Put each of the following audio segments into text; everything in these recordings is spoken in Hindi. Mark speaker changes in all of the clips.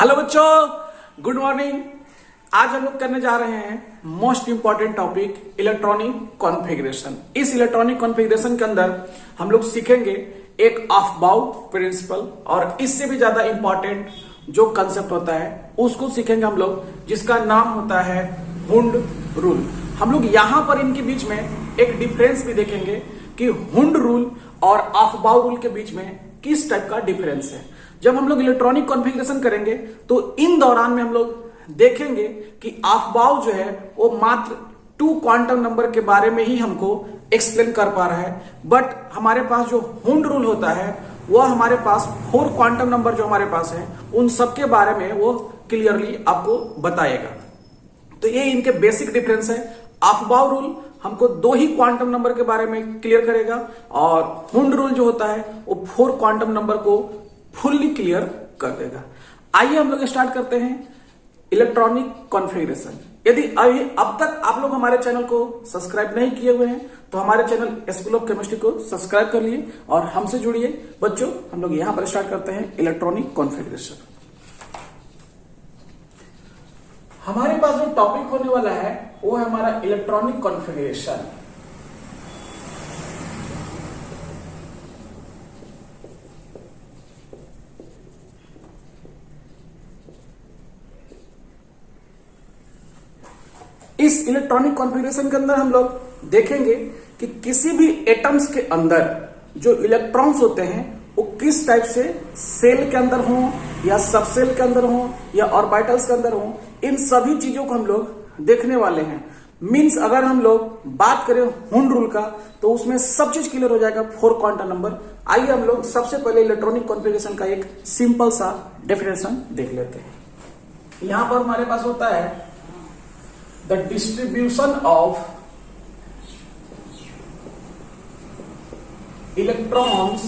Speaker 1: हेलो बच्चों, गुड मॉर्निंग। आज हम लोग करने जा रहे हैं most important topic electronic configuration. इस इलेक्ट्रॉनिक कॉन्फ़िगरेशन के अंदर हम लोग सीखेंगे एक अफबाउ प्रिंसिपल और इससे भी ज्यादा इंपॉर्टेंट जो कंसेप्ट होता है उसको सीखेंगे हम लोग, जिसका नाम होता है हुंड रूल। हम लोग यहां पर इनके बीच में एक डिफरेंस भी देखेंगे कि हुंड रूल और अफबाउ रूल के बीच में किस टाइप का डिफरेंस है। जब हम लोग इलेक्ट्रॉनिक कॉन्फ़िगरेशन करेंगे तो इन दौरान में हम लोग देखेंगे कि अफबाउ जो है वो मात्र 2 क्वांटम नंबर के बारे में ही हमको एक्सप्लेन कर पा रहा है, बट हमारे पास जो हुंड रूल होता है वह हमारे पास 4 क्वांटम नंबर जो हमारे पास है उन सबके बारे में वो क्लियरली आपको बताएगा। तो ये इनके बेसिक डिफरेंस है। अफबाउ रूल हमको 2 ही क्वांटम नंबर के बारे में क्लियर करेगा और हुंड रूल जो होता है वो 4 क्वांटम नंबर को फुल्ली क्लियर कर देगा। आइए हम लोग स्टार्ट करते हैं इलेक्ट्रॉनिक कॉन्फ़िगरेशन। यदि अब तक आप लोग हमारे चैनल को सब्सक्राइब नहीं किए हुए हैं तो हमारे चैनल स्कूल ऑफ केमिस्ट्री को सब्सक्राइब कर लिए और हमसे जुड़िए। बच्चों, हम लोग यहां पर स्टार्ट करते हैं इलेक्ट्रॉनिक कॉन्फ़िगरेशन। हमारे पास जो टॉपिक होने वाला है वो है हमारा इलेक्ट्रॉनिक कॉन्फ़िगरेशन। इस इलेक्ट्रॉनिक कॉन्फ़िगरेशन के अंदर हम लोग देखेंगे कि किसी भी एटम्स के अंदर जो इलेक्ट्रॉन्स होते हैं वो किस टाइप से सेल के अंदर हो या सबसेल के अंदर हो या ऑर्बिटल्स के अंदर हो, इन सभी चीजों को हम लोग देखने वाले हैं। मींस अगर हम लोग बात करें हुंड रूल का तो उसमें सब चीज क्लियर हो जाएगा, 4 क्वांटम नंबर। आइए हम लोग सबसे पहले इलेक्ट्रॉनिक कॉन्फ़िगरेशन का एक सिंपल सा डेफिनेशन देख लेते हैं। यहां पर हमारे पास होता है the distribution of electrons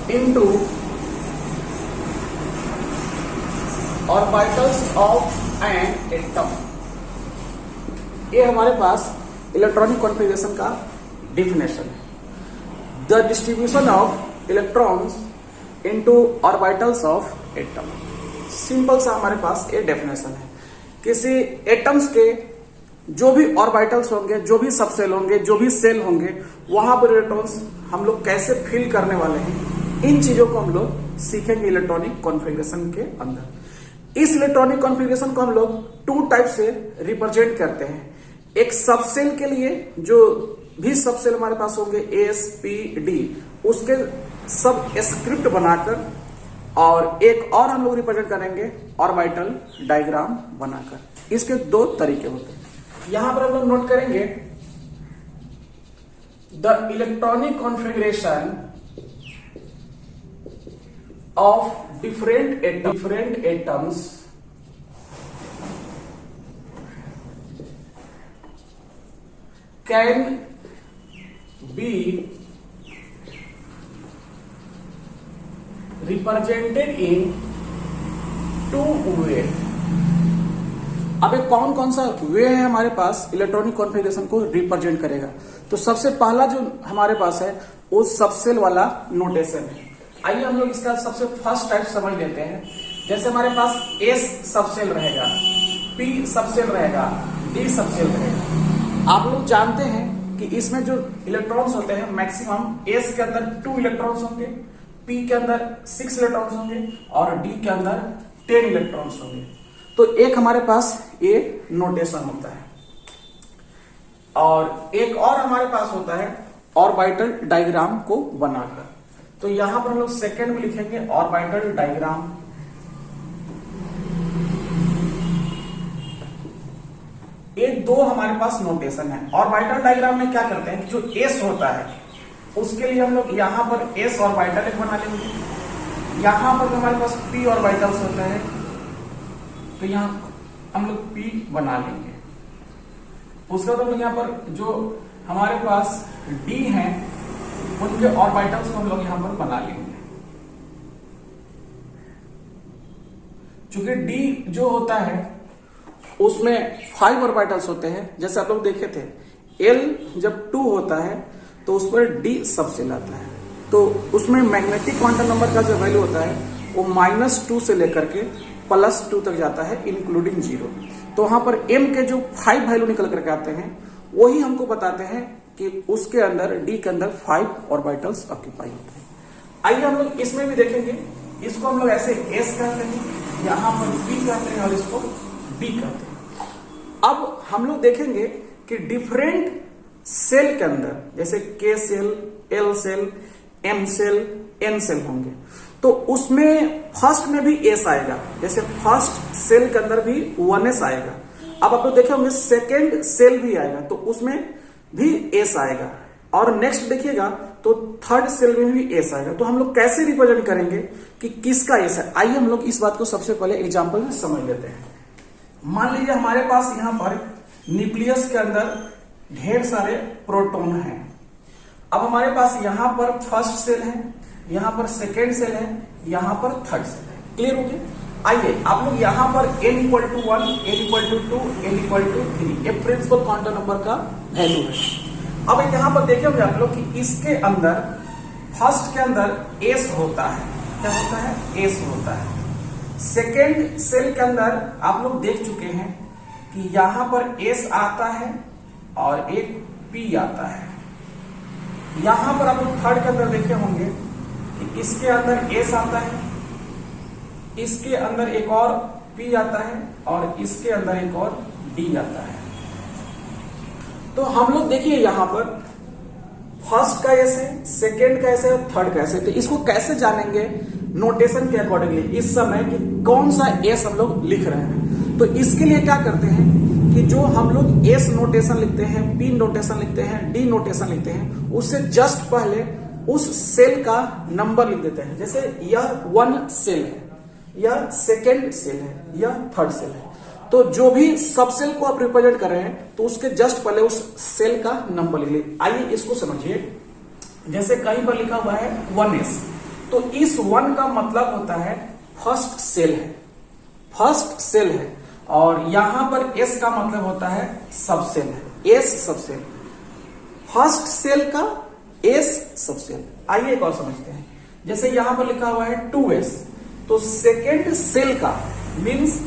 Speaker 1: into orbitals of an atom। ये हमारे पास इलेक्ट्रॉनिक कॉन्फ़िगरेशन का डिफिनेशन है। The distribution of electrons into orbitals of atom. Simple सा हमारे पास ये डेफिनेशन है। किसी एटम्स के जो भी ऑर्बिटल्स होंगे, जो भी सबसेल होंगे, जो भी सेल होंगे, वहां पर इलेक्ट्रॉन्स हम लोग कैसे फिल करने वाले हैं, इन चीजों को हम लोग सीखेंगे इलेक्ट्रॉनिक कॉन्फ़िगरेशन के अंदर। इस इलेक्ट्रॉनिक कॉन्फ़िगरेशन को हम लोग 2 टाइप से रिप्रेजेंट करते हैं। एक सबसेल के लिए जो भी सबसेल हमारे पास होंगे एस पी डी, उसके सब स्क्रिप्ट बनाकर, और एक और हम लोग रिप्रेजेंट करेंगे ऑर्बिटल डायग्राम बनाकर। इसके 2 तरीके होते हैं। यहां पर हम लोग नोट करेंगे the electronic configuration of different atoms can be represented in 2 वे। अब एक कौन कौन सा वे है हमारे पास इलेक्ट्रॉनिक कॉन्फ़िगरेशन को रिप्रेजेंट करेगा। तो सबसे पहला जो हमारे पास है वो सबसेल वाला नोटेशन है। आइए हम लोग इसका सबसे फर्स्ट टाइप समझ लेते हैं। जैसे हमारे पास एस सबसेल रहेगा, पी सबसेल रहेगा, डी सबसेल रहेगा। आप लोग जानते हैं कि इसमें जो इलेक्ट्रॉन्स होते हैं मैक्सिमम एस के अंदर 2 इलेक्ट्रॉन्स होंगे, पी के अंदर 6 इलेक्ट्रॉन्स होंगे और डी के अंदर 10 इलेक्ट्रॉन्स होंगे। तो एक हमारे पास ये नोटेशन होता है और एक और हमारे पास होता है ऑर्बिटल डायग्राम को बनाकर। तो यहां पर हम लोग सेकंड में लिखेंगे ऑर्बिटल डायग्राम। ये 2 हमारे पास नोटेशन है। ऑर्बिटल डायग्राम में क्या करते हैं कि जो एस होता है उसके लिए हम लोग यहां पर एस ऑर्बिटल एक बना लेंगे। यहां पर हमारे पास पी ऑर्बिटल्स होते हैं तो यहां हम लोग पी बना लेंगे। उसके बाद हम लोग यहां पर जो हमारे पास डी हैं उनके ऑर्बिटल्स को हम लोग यहां पर बना लेंगे। चूंकि डी जो होता है उसमें 5 ऑर्बिटल्स होते हैं, जैसे आप लोग देखे थे एल जब 2 होता है तो उस पर डी सबसेल आता है। तो उसमें मैग्नेटिक क्वांटम नंबर का जो वैल्यू होता है वो -2 से लेकर के +2 तक जाता है इंक्लूडिंग 0। तो वहां पर m के जो 5 वैल्यू निकल करके आते हैं वही हमको बताते हैं कि उसके अंदर d के अंदर 5 ऑर्बिटल्स ऑक्यूपाई होते हैं। आइए हम लोग इसमें भी देखेंगे। इसको हम लोग ऐसे s कहते हैं, यहां पर p कहते हैं और इसको b कहते हैं। अब हम लोग देखेंगे कि डिफरेंट सेल के अंदर जैसे k shell, l shell, m shell, n shell होंगे तो उसमें फर्स्ट में भी s आएगा। जैसे फर्स्ट सेल के अंदर भी 1s आएगा। अब आप लोग देखे होंगे सेकेंड सेल भी आएगा तो उसमें भी s आएगा और नेक्स्ट देखिएगा तो थर्ड सेल में भी s आएगा। तो हम लोग कैसे रिप्रेजेंट करेंगे कि किसका s है? आइए हम लोग इस बात को सबसे पहले एग्जांपल में समझ लेते हैं। मान लीजिए हमारे पास यहां पर न्यूक्लियस के अंदर ढेर सारे प्रोटॉन हैं। अब हमारे पास यहां पर फर्स्ट सेल है, यहां पर सेकेंड सेल है, यहां पर थर्ड सेल है। क्लियर हो गया? आइए आप लोग यहां पर n = 1, n = 2, n = 3 ये प्रिंसिपल क्वांटम नंबर का वैल्यू है। अब यहां पर देखेंगे आप लोग कि इसके अंदर फर्स्ट के अंदर s होता है। क्या होता है? s होता है। सेकेंड सेल के अंदर आप लोग देख चुके हैं कि यहां पर s आता है और एक p आता है। यहां पर आप लोग थर्ड के अंदर देखे होंगे कि इसके अंदर s आता है, इसके अंदर एक और p आता है और इसके अंदर एक और d आता है। तो हम लोग देखिए यहां पर फर्स्ट का s है, सेकेंड का s है और थर्ड का s है। तो इसको कैसे जानेंगे नोटेशन के अकॉर्डिंगली इस समय कि कौन सा s हम लोग लिख रहे हैं? तो इसके लिए क्या करते हैं कि जो हम लोग s नोटेशन लिखते हैं, p नोटेशन लिखते हैं, d नोटेशन लिखते हैं, उससे जस्ट पहले उस सेल का नंबर लिख देते हैं। जैसे यह 1 सेल है, यह सेकेंड सेल है, यह थर्ड सेल है। तो जो भी सब सेल को आप रिप्रेजेंट कर रहे हैं तो उसके जस्ट पहले उस सेल का नंबर लिख लीजिए। आइए इसको समझिए। जैसे कहीं पर लिखा हुआ है 1s, तो इस 1 का मतलब होता है फर्स्ट सेल है, फर्स्ट सेल है। और यहां पर s का मतलब होता है सब सेल है, s सब सेल। फर्स्ट सेल का s सब सेल। आइए एक और समझते हैं। जैसे यहां पर लिखा हुआ है 2s, तो सेकेंड सेल का मीन्स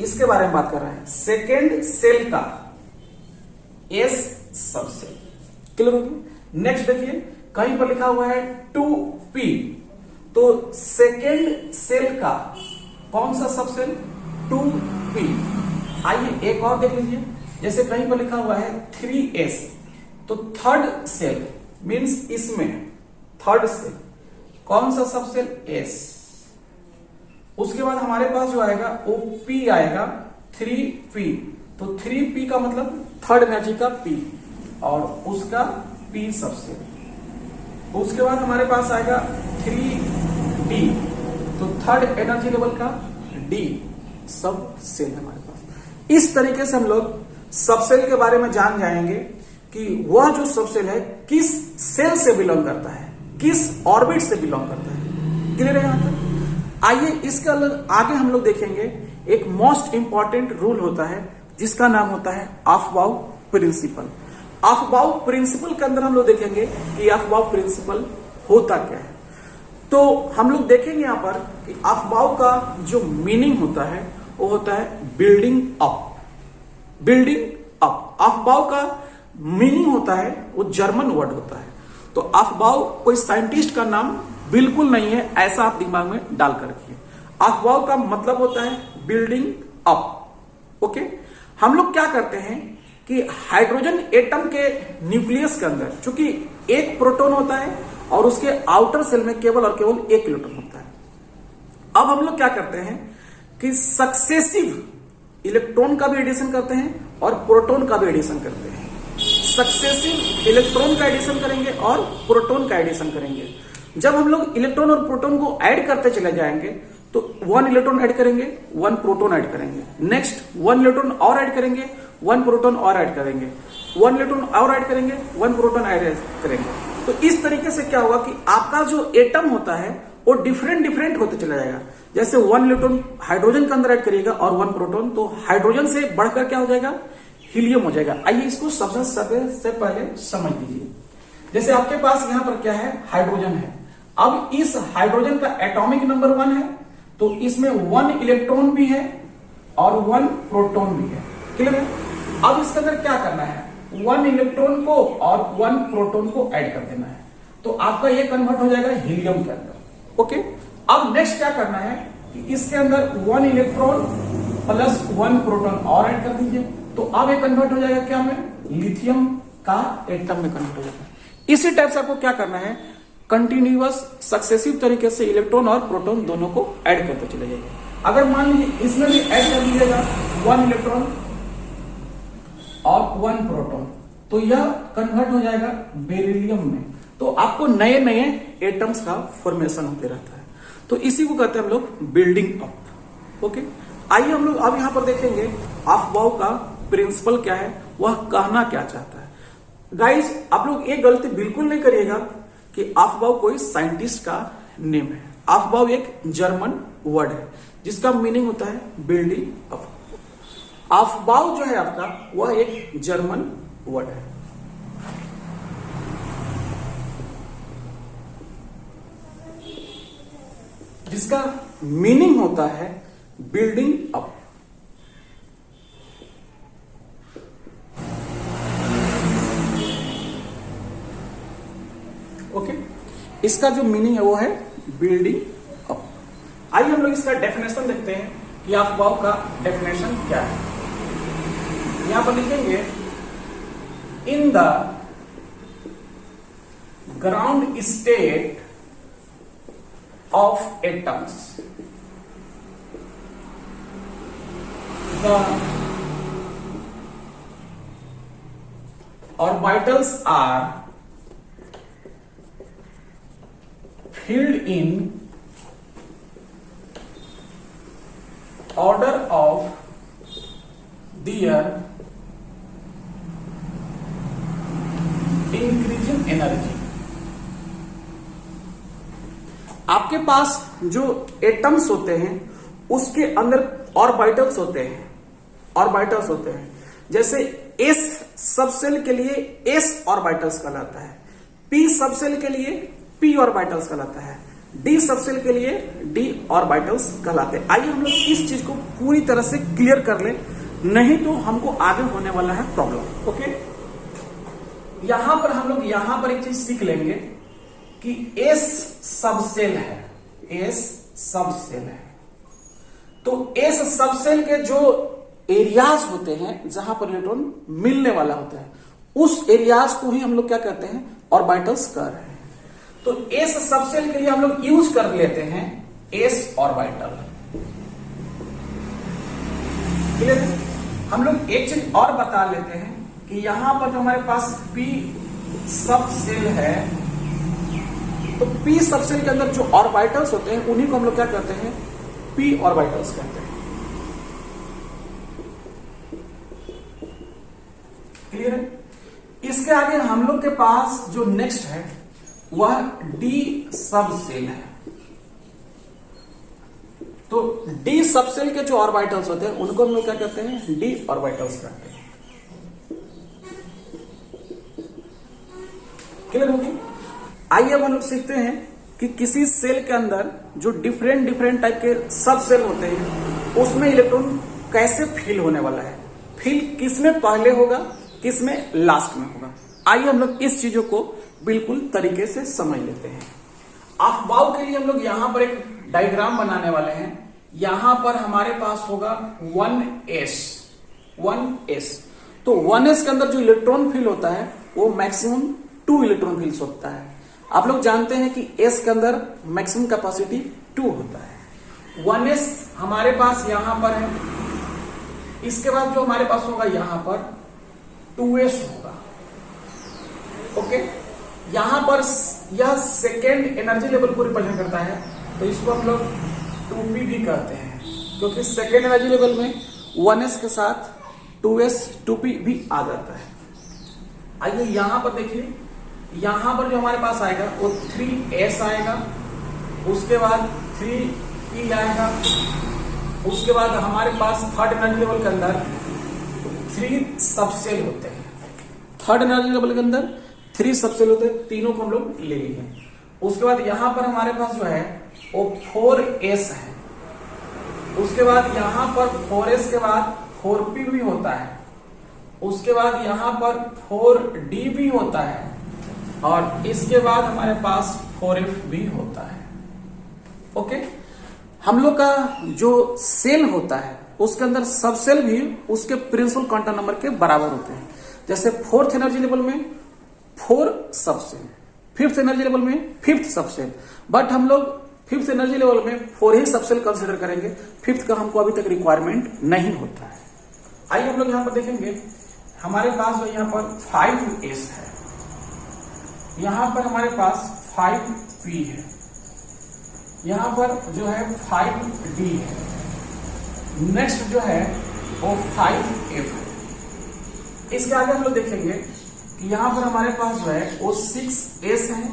Speaker 1: इसके बारे में बात कर रहे हैं। सेकेंड सेल का s सब सेल। क्लियर होगी? नेक्स्ट देखिए कहीं पर लिखा हुआ है 2p, तो सेकेंड सेल का कौन सा सब सेल? 2p। आइए एक और देख लीजिए। जैसे कहीं पर लिखा हुआ है 3s, तो थर्ड सेल मीन्स इसमें थर्ड सेल कौन सा सब सेल? s। उसके बाद हमारे पास जो आएगा वो p आएगा 3p, तो 3p का मतलब थर्ड एनर्जी का p और उसका p सब सेल। उसके बाद हमारे पास आएगा 3d, तो थर्ड एनर्जी लेवल का d सब सेल है हमारे पास। इस तरीके से हम लोग सब सेल के बारे में जान जाएंगे कि वह जो सब सेल है किस सेल से बिलोंग करता है, किस ऑर्बिट से बिलोंग करता है। क्लियर है यहां तक? आइए इसके आगे हम लोग देखेंगे एक मोस्ट इंपॉर्टेंट रूल होता है जिसका नाम होता है अफबाउ प्रिंसिपल। अफबाउ प्रिंसिपल के अंदर हम लोग देखेंगे कि अफबाउ प्रिंसिपल होता क्या है। तो हम लोग देखेंगे यहां पर कि अफबाउ का जो मीनिंग होता है वो होता है building up. Building up Aufbau का मीनिंग होता है, वो जर्मन वर्ड होता है। तो अफबाउ कोई साइंटिस्ट का नाम बिल्कुल नहीं है, ऐसा आप दिमाग में डाल कर रखिए। अफबाउ का मतलब होता है बिल्डिंग अप। ओके, हम लोग क्या करते हैं कि हाइड्रोजन एटम के न्यूक्लियस के अंदर चूंकि एक प्रोटॉन होता है और उसके आउटर सेल में केवल और केवल एक इलेक्ट्रॉन होता है। अब हम लोग क्या करते हैं कि सक्सेसिव इलेक्ट्रॉन का भी एडिशन करते हैं और प्रोटॉन का भी एडिशन करते हैं। सक्सेसिव इलेक्ट्रॉन का एडिशन करेंगे और प्रोटॉन का एडिशन करेंगे। जब हम लोग इलेक्ट्रॉन और प्रोटॉन को ऐड करते चले जाएंगे तो 1 इलेक्ट्रॉन ऐड करेंगे, 1 प्रोटॉन ऐड करेंगे, नेक्स्ट 1 इलेक्ट्रॉन और ऐड करेंगे, 1 प्रोटॉन और ऐड करेंगे, 1 इलेक्ट्रॉन और ऐड करेंगे, 1 प्रोटॉन ऐड करेंगे। तो इस तरीके से क्या होगा कि आपका जो एटम होता है वो डिफरेंट होते चला जाएगा। जैसे 1 इलेक्ट्रॉन हाइड्रोजन के अंदर ऐड करिएगा और 1 प्रोटॉन, तो हाइड्रोजन से बढ़कर क्या हो जाएगा? हीलियम हो जाएगा। आइए इसको सबसे पहले समझ लीजिए। जैसे आपके पास यहां पर क्या है, हाइड्रोजन है। अब इस हाइड्रोजन का एटॉमिक नंबर 1 है, तो इसमें 1 इलेक्ट्रॉन भी है और 1 प्रोटॉन भी है। क्लियर है? अब इसके अंदर क्या करना है, 1 इलेक्ट्रॉन को और 1 प्रोटॉन को ऐड कर देना है, तो आपका ये कन्वर्ट हो जाएगा हीलियम के अंदर। ओके, अब नेक्स्ट क्या करना है कि इसके अंदर 1 इलेक्ट्रॉन प्लस 1 प्रोटॉन और ऐड कर दीजिए, तो अब ये कन्वर्ट हो जाएगा क्या में, लिथियम का एटम में कन्वर्ट हो जाएगा। इसी टाइप से आपको क्या करना है, कंटिन्यूअस सक्सेसिव तरीके से इलेक्ट्रॉन और प्रोटॉन दोनों को ऐड करते चले जाइए। अगर मान लीजिए इसमें भी ऐड कर दीजिएगा 1 इलेक्ट्रॉन और 1 प्रोटॉन, तो यह कन्वर्ट हो जाएगा बेरिलियम में। तो आपको नए नए एटम्स का फॉर्मेशन होते रहता है, तो इसी को कहते हैं हम लोग बिल्डिंग अप। ओके, आइए हम लोग अब यहां पर देखेंगे अफबाउ का प्रिंसिपल क्या है, वह कहना क्या चाहता है। गाइज, आप लोग एक गलती बिल्कुल नहीं करिएगा कि अफबाउ कोई साइंटिस्ट का नेम है। अफबाउ एक जर्मन वर्ड है जिसका मीनिंग होता है बिल्डिंग अप। अफबाउ जो है आपका, वह एक जर्मन वर्ड है। जिसका मीनिंग होता है बिल्डिंग अप। ओके, इसका जो मीनिंग है वो है बिल्डिंग अप। आइए हम लोग इसका डेफिनेशन देखते हैं कि अफबाउ का डेफिनेशन क्या है। यहां पर लिखेंगे, in the ground state of atoms, the orbitals are filled in order of their increasing energy। आपके पास जो एटम्स होते हैं उसके अंदर ऑर्बिटल्स होते हैं। जैसे एस सबसेल के लिए एस ऑर्बिटल्स कहलाता है, पी सबसेल के लिए पी ऑर्बिटल्स कहलाता है, डी सबसेल के लिए डी ऑर्बिटल्स कहलाते हैं। आइए हम लोग इस चीज को पूरी तरह से क्लियर कर लें, नहीं तो हमको आगे होने वाला है प्रॉब्लम। ओके, यहां पर हम लोग यहां पर एक चीज सीख लेंगे कि एस सबसेल है, एस सबसेल है। तो एस सबसेल के जो एरियाज होते हैं जहां पर इलेक्ट्रॉन मिलने वाला होता है, उस एरियाज को ही हम लोग क्या कहते हैं, ऑर्बिटल्स कह रहे हैं। तो एस सबसेल के लिए हम लोग यूज कर लेते हैं एस ऑर्बिटल। क्लियर है? हम लोग एक चीज और बता लेते हैं कि यहां पर जो हमारे पास पी सबसेल है, तो पी सबसेल के अंदर जो ऑर्बिटल्स होते हैं उन्हीं को हम लोग क्या कहते हैं, पी ऑर्बिटल्स कहते हैं। क्लियर है? इसके आगे हम लोग के पास जो नेक्स्ट है वह डी सबसेल है। तो डी सबसेल के जो ऑर्बिटल्स होते हैं उनको हम लोग क्या कहते हैं, डी ऑर्बिटल्स कहते हैं। क्लियर होगी? आइए अब हम लोग सीखते हैं कि किसी सेल के अंदर जो डिफरेंट टाइप के सब सेल होते हैं उसमें इलेक्ट्रॉन कैसे फिल होने वाला है, फिल किसमें पहले होगा, किसमें लास्ट में होगा। आइए हम लोग इस चीजों को बिल्कुल तरीके से समझ लेते हैं। अफबाउ के लिए हम लोग यहां पर एक डायग्राम बनाने वाले हैं। यहां पर हमारे पास होगा 1s। तो 1s के अंदर जो इलेक्ट्रॉन फिल होता है वो मैक्सिमम 2 इलेक्ट्रॉन फिल्स होता है। आप लोग जानते हैं कि s के अंदर मैक्सिमम कैपेसिटी 2 होता है। 1s हमारे पास यहां पर है, इसके बाद जो हमारे पास होगा यहां पर 2s होगा। ओके, यहां पर यह सेकेंड एनर्जी लेवल को रिप्रेजेंट करता है, तो इसको हम लोग 2p भी कहते हैं, क्योंकि सेकेंड एनर्जी लेवल में 1s के साथ 2s 2p भी आ जाता है। आइए यहां पर देखिए, यहां पर जो हमारे पास आएगा वो 3s आएगा, उसके बाद 3p आएगा, उसके बाद हमारे पास थर्ड एनर्जी लेवल के अंदर 3 सबसेल होते हैं। थर्ड एनर्जी लेवल के अंदर 3 सबसेल होते हैं, तीनों को हम लोग ले लिए। उसके बाद यहां पर हमारे पास जो है वो 4s है। उसके बाद यहां पर 4s के बाद 4p भी होता है। उसके बाद यहां पर 4d भी होता है और इसके बाद हमारे पास 4f भी होता है। ओके, हम लोग का जो सेल होता है उसके अंदर सब सेल भी उसके प्रिंसिपल क्वांटम नंबर के बराबर होते हैं। जैसे 4th एनर्जी लेवल में 4 सब सेल, 5th एनर्जी लेवल में 5th सब सेल, बट हम लोग 5th एनर्जी लेवल में 4 ही सब सेल कंसिडर करेंगे, 5th का हमको अभी तक रिक्वायरमेंट नहीं होता है। आइए हम लोग यहां पर देखेंगे, हमारे पास जो यहां पर 5s है, यहां पर हमारे पास 5p है, यहां पर जो है 5d है, नेक्स्ट जो है वो 5f है। इसके आगे हम लोग देखेंगे कि यहां पर हमारे पास जो है वो 6s है,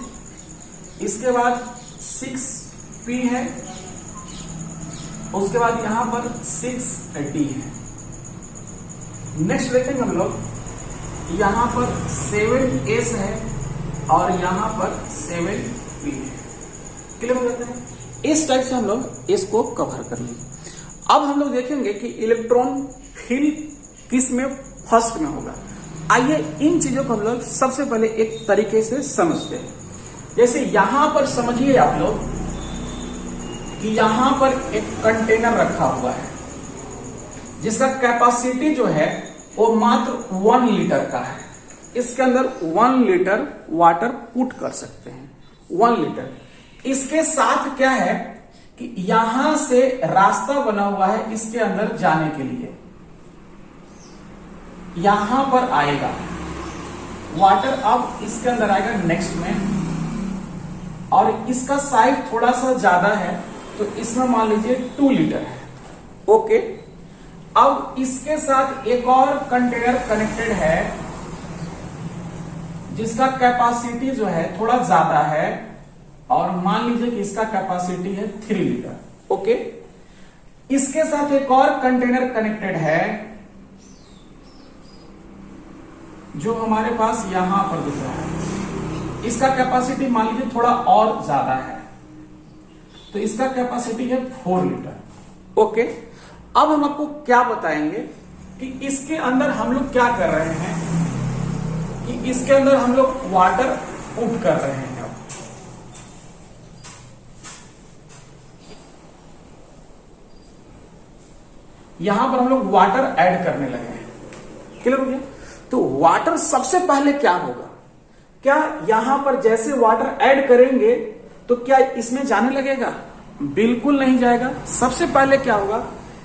Speaker 1: इसके बाद 6p है, उसके बाद यहां पर 6d है। नेक्स्ट देखेंगे हम लोग, यहां पर 7s है और यहां पर 7p है। क्लियर हो जाता है? इस टाइप से हम लोग इसको कवर कर लेंगे। अब हम लोग देखेंगे कि इलेक्ट्रॉन फिल किस में फर्स्ट में होगा। आइए इन चीजों को हम लोग सबसे पहले एक तरीके से समझते हैं। जैसे यहां पर समझिए आप लोग कि यहां पर एक कंटेनर रखा हुआ है जिसका कैपेसिटी जो है वो मात्र 1 लीटर का है। इसके अंदर 1 लीटर वाटर पुट कर सकते हैं, 1 लीटर। इसके साथ क्या है कि यहां से रास्ता बना हुआ है इसके अंदर जाने के लिए। यहां पर आएगा वाटर, अब इसके अंदर आएगा नेक्स्ट में, और इसका साइज थोड़ा सा ज्यादा है तो इसमें मान लीजिए 2 लीटर है। ओके, अब इसके साथ एक और कंटेनर कनेक्टेड है जिसका कैपेसिटी जो है थोड़ा ज्यादा है, और मान लीजिए कि इसका कैपेसिटी है 3 लीटर। ओके, इसके साथ एक और कंटेनर कनेक्टेड है जो हमारे पास यहां पर दिख रहा है। इसका कैपेसिटी मान लीजिए थोड़ा और ज्यादा है, तो इसका कैपेसिटी है 4 लीटर। ओके, अब हम आपको क्या बताएंगे कि इसके अंदर हम लोग क्या कर रहे हैं, कि इसके अंदर हम लोग वाटर पुट कर रहे हैं। यहां पर हम लोग वाटर ऐड करने लगे हैं। क्लियर हो गया? तो वाटर सबसे पहले क्या होगा, क्या यहां पर जैसे वाटर ऐड करेंगे तो क्या इसमें जाने लगेगा? बिल्कुल नहीं जाएगा। सबसे पहले क्या होगा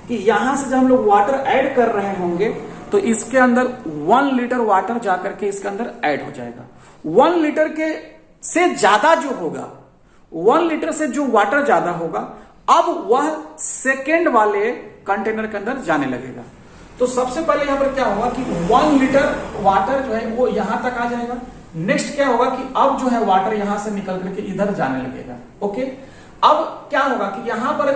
Speaker 1: कि यहां से जब हम लोग वाटर ऐड कर रहे होंगे तो इसके अंदर 1 लीटर वाटर जाकर के इसके अंदर ऐड हो जाएगा। 1 लीटर के से ज्यादा जो होगा, 1 लीटर से जो वाटर ज्यादा होगा, अब वह सेकेंड वाले कंटेनर के अंदर जाने लगेगा। तो सबसे पहले यहां पर क्या होगा कि 1 लीटर वाटर जो है वो यहां तक आ जाएगा। नेक्स्ट क्या होगा कि अब जो है वाटर यहां से निकल करके इधर जाने लगेगा। ओके, अब क्या होगा कि यहां पर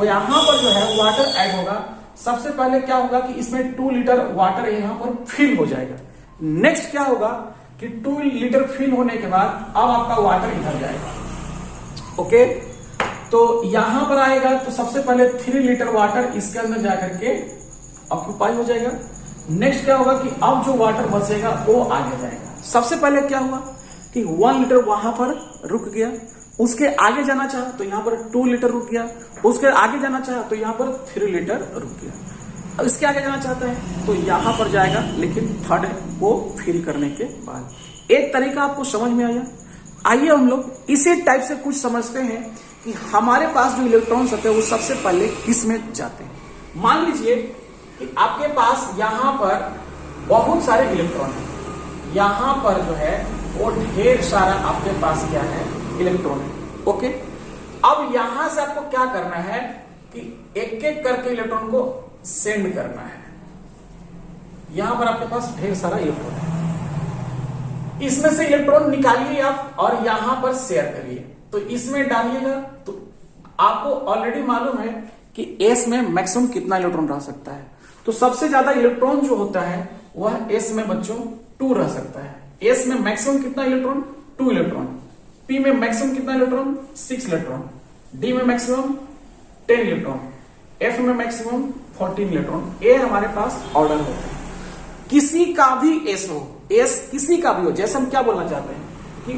Speaker 1: यहां पर जो है वाटर ऐड होगा। सबसे पहले क्या होगा कि इसमें 2 लीटर वाटर यहां पर फिल हो जाएगा। नेक्स्ट क्या होगा कि 2 लीटर फिल होने के बाद अब आपका वाटर इधर जाएगा। ओके, तो यहां पर आएगा तो सबसे पहले 3 लीटर वाटर इसके अंदर जाकर के ऑक्यूपाई हो जाएगा। नेक्स्ट क्या होगा कि अब जो वाटर बचेगा वो आगे जाएगा। सबसे पहले क्या हुआ कि 1 लीटर वहां पर रुक गया, उसके आगे जाना चाहा तो यहां पर 2 लीटर रुक गया, उसके आगे जाना चाहा तो यहां पर 3 लीटर रुक गया। अब इसके आगे जाना चाहता है तो यहां पर जाएगा, लेकिन थर्ड को फिल करने के बाद। एक तरीका आपको समझ में आया? आइए हम लोग इसी टाइप से कुछ समझते हैं कि हमारे पास जो इलेक्ट्रॉन्स होते हैं वो सबसे पहले किस में जाते हैं। मान लीजिए कि आपके पास यहां पर बहुत सारे इलेक्ट्रॉन है, यहां पर जो है वो ढेर सारा आपके पास क्या है, इलेक्ट्रॉन है। ओके, अब यहां से आपको क्या करना है कि एक एक करके इलेक्ट्रॉन को सेंड करना है। यहां पर आपके पास ढेर सारा इलेक्ट्रॉन है, इसमें से इलेक्ट्रॉन निकालिए आप और यहां पर शेयर करिए। तो इसमें डालिएगा तो आपको ऑलरेडी मालूम है कि एस में मैक्सिमम कितना इलेक्ट्रॉन रह सकता है। तो सबसे ज्यादा इलेक्ट्रॉन जो होता है वह एस में बच्चों 2 रह सकता है। एस में मैक्सिमम कितना इलेक्ट्रॉन, 2 इलेक्ट्रॉन, पी में मैक्सिमम कितना इलेक्ट्रॉन, 6 इलेक्ट्रॉन, डी में मैक्सिमम 10 इलेक्ट्रॉन, एफ में मैक्सिमम 14 इलेक्ट्रॉन। ए हमारे पास ऑर्डर होता है। किसी का भी एस हो, एस किसी का भी हो, जैसे हम क्या बोलना चाहते हैं कि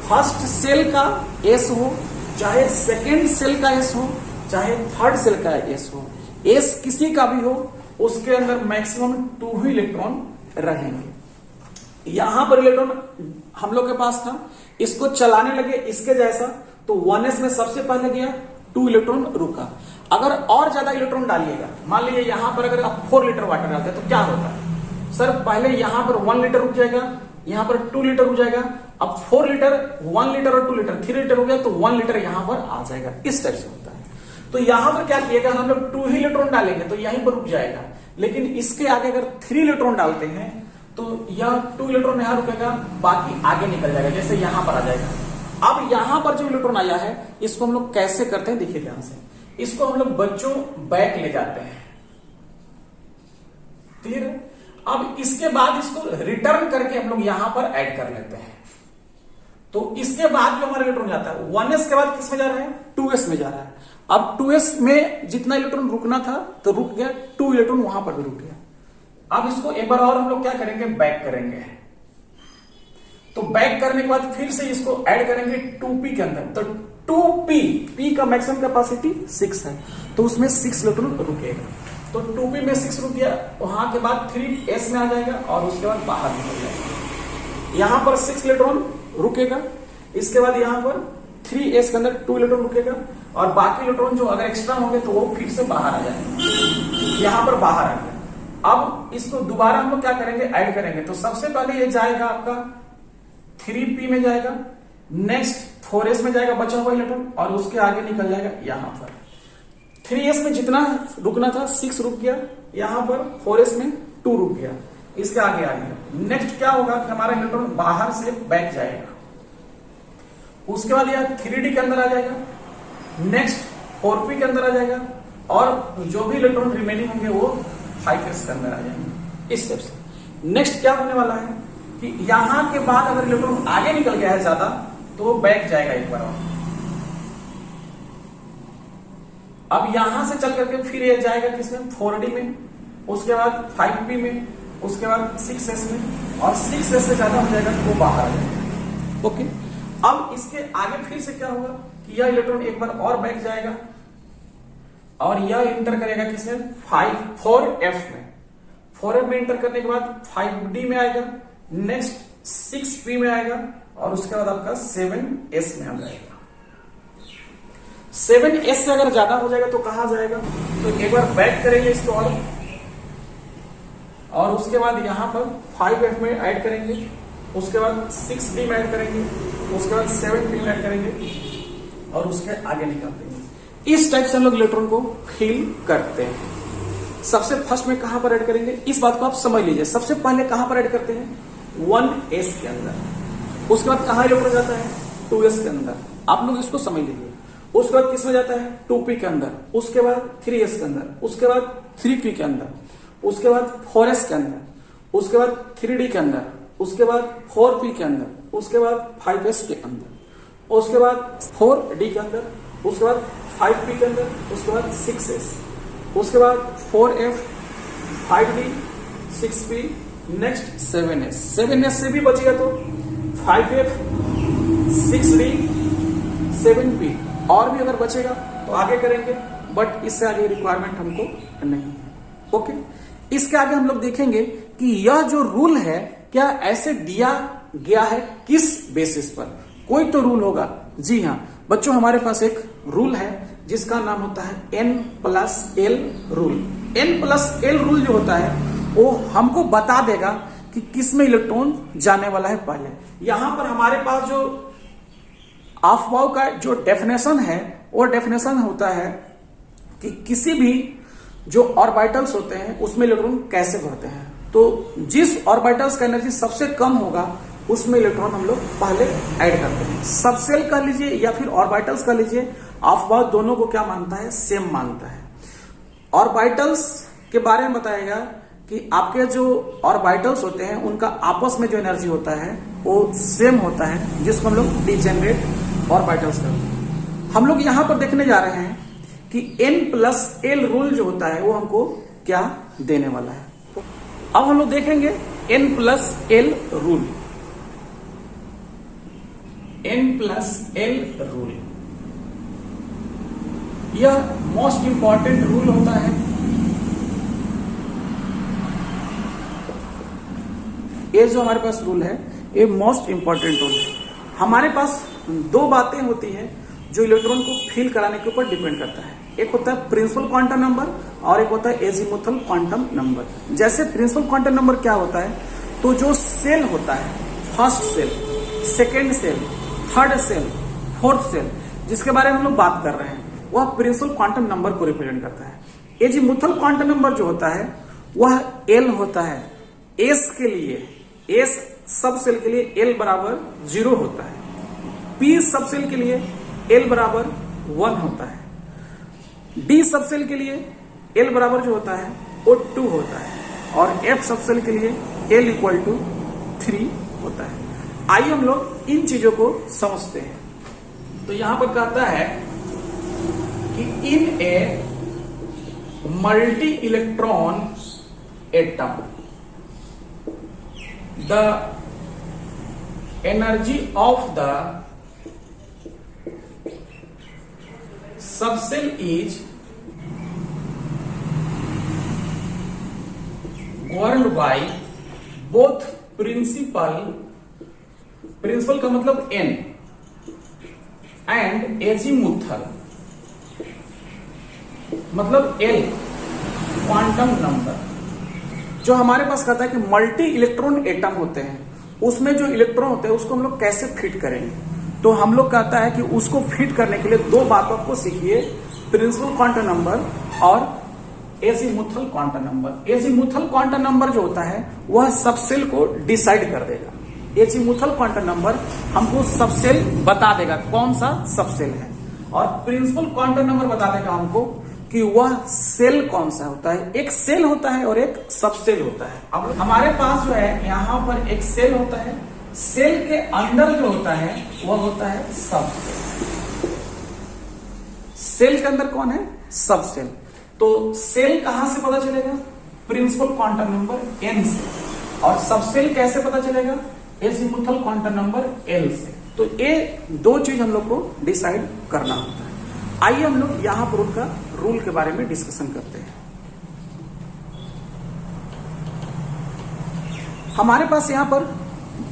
Speaker 1: फर्स्ट सेल का एस हो, चाहे सेकेंड सेल का एस हो, चाहे थर्ड सेल का एस हो, एस किसी का भी हो, उसके अंदर मैक्सिमम 2 ही इलेक्ट्रॉन रहेंगे। यहां पर इलेक्ट्रॉन हम लोग के पास था, इसको चलाने लगे इसके जैसा, तो 1s में सबसे पहले गया, 2 इलेक्ट्रॉन रुका। अगर और ज्यादा इलेक्ट्रॉन डालिएगा, मान लीजिए यहां पर अगर आप 4 लीटर वाटर डालते हैं तो क्या होता है सर, पहले यहां पर 1 लीटर रुक जाएगा, यहां पर 2 लीटर रुक जाएगा, अब 4 लीटर, 1 लीटर और 2 लीटर 3 लीटर हो गया तो 1 लीटर यहां पर आ जाएगा। इस टाइप से होता है। तो यहां पर क्या किएगा, हम लोग 2 ही इलेक्ट्रॉन डालेंगे तो यहीं पर रुक जाएगा, लेकिन इसके आगे अगर 3 इलेक्ट्रॉन डालते हैं तो यह 2 इलेक्ट्रॉन यहां रुकेगा, बाकी आगे निकल जाएगा, जैसे यहां पर आ जाएगा। अब यहां पर जो इलेक्ट्रॉन आया है इसको हम लोग कैसे करते हैं, देखिए ध्यान से, इसको हम लोग बच्चों बैक ले जाते हैं, क्लियर है। अब इसके बाद इसको रिटर्न करके हम लोग यहां पर ऐड कर लेते हैं, तो इसके बाद जो हमारा इलेक्ट्रॉन जाता है 1s के बाद किस में जा रहा है, 2s में जा रहा है। अब 2s में जितना इलेक्ट्रॉन रुकना था तो रुक गया, 2 इलेक्ट्रॉन वहां पर भी रुक गया। अब इसको एक बार और हम लोग क्या करेंगे, बैक करेंगे। तो बैक करने के बाद फिर से इसको ऐड करेंगे 2p के अंदर, तो 2p का मैक्सिमम कैपेसिटी 6 है, तो उसमें 6 इलेक्ट्रॉन रुकेगा। तो 2p में 6 रुक गया, वहां के बाद 3s में आ जाएगा और उसके बाद बाहर निकल जाएगा। यहां पर 6 इलेक्ट्रॉन रुकेगा, इसके बाद यहां पर 3s के अंदर 2 इलेक्ट्रॉन रुकेगा और बाकी इलेक्ट्रॉन जो अगर एक्स्ट्रा होंगे तो वो फिर से बाहर आ जाएंगे, यहां पर बाहर आ गया। अब इसको दोबारा हम लोग क्या करेंगे, ऐड करेंगे। तो सबसे पहले ये जाएगा आपका 3p में जाएगा, नेक्स्ट 4s में जाएगा बचा हुआ इलेक्ट्रॉन और उसके आगे निकल जाएगा यहां पर। 3s में जितना रुकना था 6 रुक गया, यहां पर 4s में 2 रुक गया, इसके आगे आ गया। नेक्स्ट क्या होगा कि हमारा इलेक्ट्रॉन बाहर से बैक जाएगा, उसके बाद यह 3d के अंदर आ जाएगा, नेक्स्ट 4p के अंदर आ जाएगा और जो भी इलेक्ट्रॉन रिमेनिंग होंगे वो 5s के अंदर आ जाएंगे। इस स्टेप से नेक्स्ट क्या होने वाला है कि यहां के बाद अगर इलेक्ट्रॉन आगे निकल गया है ज्यादा तो वो बैक जाएगा एक बार और। अब यहां से चल करके फिर ये जाएगा किसमें, 4d में, उसके बाद 5p में, उसके बाद 6s में और 6s से ज्यादा हो जाएगा तो वो बाहर आ जाएगा। ओके, अब इसके आगे फिर से क्या होगा कि यह इलेक्ट्रॉन एक बार और बैक जाएगा और यह इंटर करेगा किसमें, 4f में। 4f में इंटर करने के बाद 5d में आएगा, नेक्स्ट 6p में आएगा और उसके बाद आपका 7s में आ जाएगा। 7s से अगर ज्यादा हो जाएगा तो कहां जाएगा, तो एक बार बैक करेंगे इसको और उसके बाद यहां पर 5f में ऐड करेंगे, उसके बाद 6d में ऐड करेंगे, उसके बाद 7p में ऐड करेंगे और उसके आगे निकाल देंगे। इस टाइप से हम लोग इलेक्ट्रॉन को फिल करते हैं। सबसे फर्स्ट में कहां पर ऐड करेंगे, इस बात को आप समझ लीजिए। सबसे पहले कहां पर ऐड करते हैं, 1s के अंदर, उसके बाद कहां इलेक्ट्रॉन जाता है, 2s के अंदर। आप लोग इसको समझ लीजिए। उसके बाद किस में जाता है, 2p के अंदर, उसके बाद 3s के अंदर, उसके बाद 3p के अंदर, उसके बाद 4s के अंदर, उसके बाद 3d के अंदर, उसके बाद 4p के अंदर, उसके बाद 5s के अंदर, उसके बाद 4d के अंदर, उसके बाद 5p के अंदर, उसके बाद 6s, उसके बाद 4f, 5d, 6p, next 7s। 7s से भी बचेगा तो 5f, 6d, 7p, और भी अगर बचेगा तो आगे करेंगे, बट इससे आगे रिक्वायरमेंट हमको नहीं है। ओके, इसके आगे हम लोग देखेंगे कि यह जो रूल है क्या ऐसे दिया गया है, किस बेसिस पर, कोई तो रूल होगा। जी हाँ बच्चों, हमारे पास एक रूल है जिसका नाम होता है n+l रूल। n+l रूल जो होता है वो हमको बता देगा कि किस में इलेक्ट्रॉन जाने वाला है। पहले यहां पर हमारे पास जो अफवाह का जो डेफिनेशन है वो डेफिनेशन होता है कि किसी भी जो ऑर्बिटल्स होते हैं उसमें इलेक्ट्रॉन कैसे बढ़ते हैं। तो जिस ऑर्बिटल्स का एनर्जी सबसे कम होगा उसमें इलेक्ट्रॉन हम लोग पहले ऐड करते हैं। सबसेल कर लीजिए या फिर ऑर्बिटल्स कर लीजिए, अफवाह दोनों को क्या मानता है, सेम मानता है। ऑर्बिटल्स के बारे में बताएगा कि आपके जो ऑर्बिटल्स होते हैं उनका आपस में जो एनर्जी होता है वो सेम होता है, जिसको हम लोग डिजेनरेट ऑर्बिटल्स कहते हैं। हम लोग यहां पर देखने जा रहे हैं कि n+l रूल जो होता है वो हमको क्या देने वाला है। अब हम लोग देखेंगे n+l रूल। n+l रूल यह मोस्ट इंपॉर्टेंट रूल होता है। ये जो हमारे पास रूल है ये मोस्ट इंपॉर्टेंट रूल है। हमारे पास दो बातें होती है जो इलेक्ट्रॉन को फील कराने के ऊपर डिपेंड करता है। एक होता है प्रिंसिपल क्वांटम नंबर और एक होता है एजीमुथल क्वांटम नंबर। जैसे प्रिंसिपल क्वांटम नंबर क्या होता है, तो जो सेल होता है, first shell, second shell, third shell, fourth shell, जिसके बारे में हम लोग बात कर रहे हैं, वह प्रिंसिपल क्वांटम नंबर को रिप्रेजेंट करता है। एजीमुथल क्वांटम नंबर जो होता है वह एल होता है। एस के लिए, एस सब सेल के लिए एल बराबर 0 होता है। पी सब सेल के लिए एल बराबर 1 होता है। डी सब सेल के लिए एल बराबर जो होता है वो 2 होता है और एफ सब सेल के लिए एल इक्वल टू 3 होता है। आइए हम लोग इन चीजों को समझते हैं। तो यहां पर कहता है कि in a multi electron atom the energy of the subcell is governed by both principal का मतलब n and azimuthal मतलब l क्वांटम नंबर। जो हमारे पास कहता है कि मल्टी इलेक्ट्रॉन एटम होते हैं, उसमें जो इलेक्ट्रॉन होते हैं उसको हम लोग कैसे फिट करेंगे। तो हम लोग कहता है कि उसको फिट करने के लिए दो बातों को सीखिए, प्रिंसिपल क्वांटम नंबर और azimuthal quantum number. Azimuthal quantum number जो होता है वह सबसेल को डिसाइड कर देगा। एजीमुथल क्वांटम नंबर हमको सबसेल बता देगा कौन सा सबसेल है, और प्रिंसिपल क्वांटम नंबर बता देगा हमको कि वह सेल कौन सा होता है। एक सेल होता है और एक सबसेल होता है। अब हमारे पास जो है यहाँ पर एक सेल होता है, सेल के अंदर जो होता है वह होता है सबसेल। सेल के अंदर कौन है? सबसेल। तो सेल कहां से पता चलेगा? प्रिंसिपल क्वांटम नंबर n से। और सबसेल कैसे पता चलेगा? एजीमुथल क्वांटम नंबर l से। तो ये दो चीज हम लोग को डिसाइड करना होता है। आइए हम लोग यहां पर उनका रूल के बारे में डिस्कशन करते हैं। हमारे पास यहां पर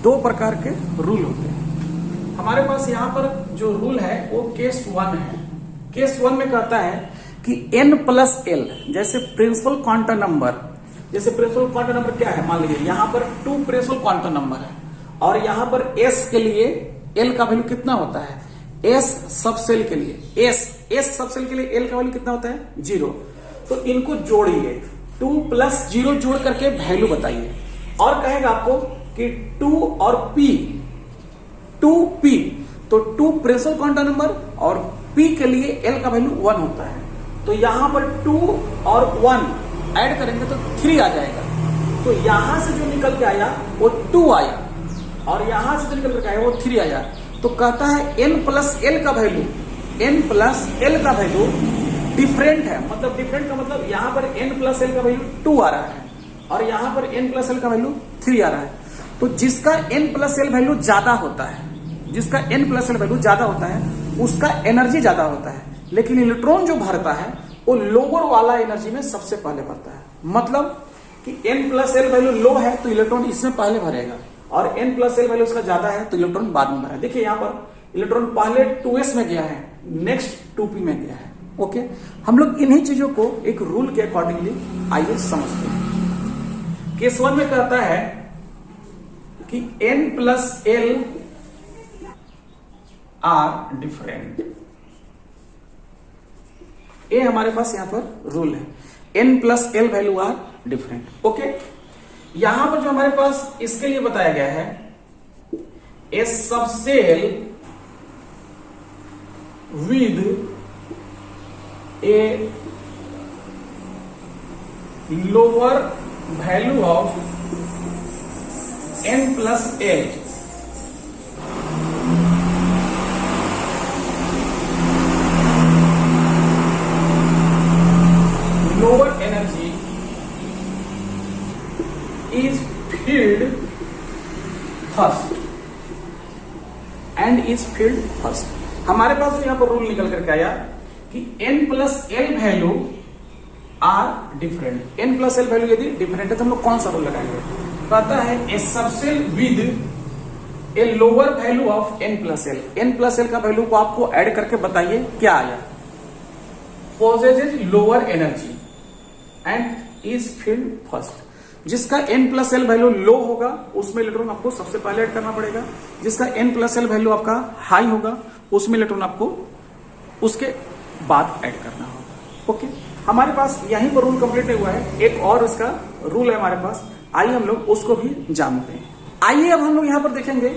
Speaker 1: दो प्रकार के रूल होते हैं। हमारे पास यहां पर जो रूल है वो केस 1 है। केस 1 में कहता है कि n+l, जैसे प्रिंसिपल क्वांटम नंबर, जैसे प्रिंसिपल क्वांटम नंबर क्या है, मान लीजिए यहां पर 2 प्रिंसिपल क्वांटम नंबर है और यहां पर s के लिए l का वैल्यू कितना होता है? s सबसेल के लिए s सबसेल के लिए l का वैल्यू कितना होता है? 0। तो इनको जोड़िए, 2 + 0 जोड़ करके वैल्यू बताइए और कहेगा आपको कि 2 और p, 2p, तो 2 प्रिंसिपल क्वांटम नंबर और p के लिए l का वैल्यू 1 होता है। तो यहां पर 2 और 1 ऐड करेंगे तो 3 आ जाएगा। तो यहां से जो निकल के आया वो 2 आया और यहां से जो निकल के आया वो 3 आया। तो कहता है n+l का वैल्यू, n+l का वैल्यू डिफरेंट है। मतलब डिफरेंट का मतलब यहां पर n+l का वैल्यू 2 आ रहा है और यहां पर n+l का वैल्यू 3 आ रहा है। तो जिसका n+l वैल्यू ज्यादा होता है, जिसका n+l वैल्यू ज्यादा होता है उसका एनर्जी ज्यादा होता है, लेकिन इलेक्ट्रॉन जो भरता है वो लोअर वाला एनर्जी में सबसे पहले भरता है। मतलब कि n+l वैल्यू लो है तो इलेक्ट्रॉन इसमें पहले भरेगा और n+l वैल्यू उसका ज्यादा है तो इलेक्ट्रॉन बाद में भरेगा। देखिए यहाँ पर इलेक्ट्रॉन पहले 2s में गया है, नेक्स्ट 2p में गया है। ओके, हम लोग इन्हीं चीजों को एक रूल के अकॉर्डिंगली आइए समझते हैं। केस 1 में कहता है कि n+l आर डिफरेंट। ये हमारे पास यहां पर रूल है, n+l value are different. Okay, यहां पर जो हमारे पास इसके लिए बताया गया है, a subshell with a lower value of n plus L lower energy is filled first and is filled first। हमारे पास जो यहाँ पर रूल निकल करके आया कि n plus L value are different. n plus L value यदि डिफरेंट है तो हम लोग कौन सा रूल लगाएंगे? कहता है a subshell with a lower value of n plus L. n plus L का वैल्यू को आपको ऐड करके बताइए क्या आया। Possesses lower energy and is filled first. जिसका n plus L value low होगा उसमें इलेक्ट्रॉन आपको सबसे पहले ऐड करना पड़ेगा। जिसका n प्लस एल वैल्यू आपका हाई होगा उसमें इलेक्ट्रॉन आपको उसके बाद ऐड करना होगा। ओके, हमारे पास यहीं पर रूल कंप्लीट नहीं हुआ है, एक और इसका रूल है हमारे पास। आइए हम लोग उसको भी जानते हैं। आइए अब हम लोग यहां पर देखेंगे